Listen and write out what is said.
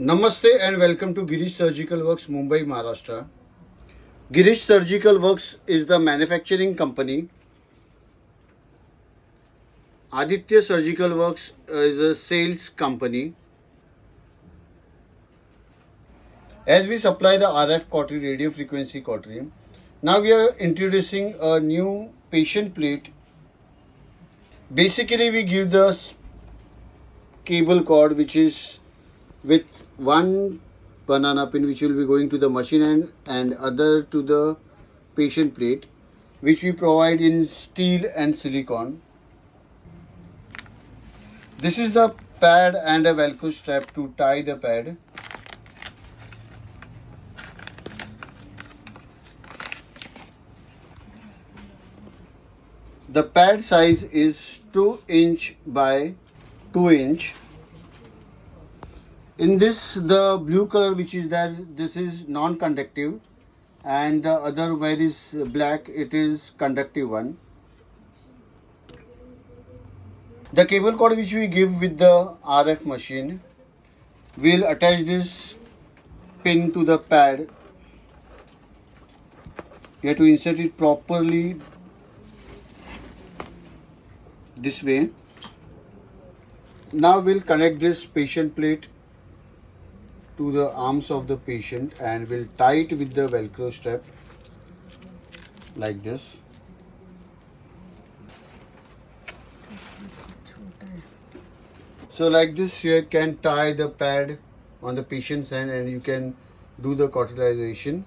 Namaste and welcome to GIRISH Surgical Works, Mumbai, Maharashtra. GIRISH Surgical Works is the manufacturing company. ADITYA Surgical Works is a sales company. As we supply the RF cautery, radio frequency cautery, now we are introducing a new patient plate. Basically, we give the cable cord which is with one banana pin which will be going to the machine and other to the patient plate, which we provide in steel and silicone. This is the pad and a Velcro strap to tie the pad. The pad size is 2" by 2". In this, the blue color which is there, this is non-conductive, and the other where is black, it is conductive one. The cable cord which we give with the RF machine, we'll attach this pin to the pad. You have to insert it properly this way. Now we'll connect this patient plate to the arms of the patient and we'll tie it with the Velcro strap like this. So like this you can tie the pad on the patient's hand and you can do the cauterization.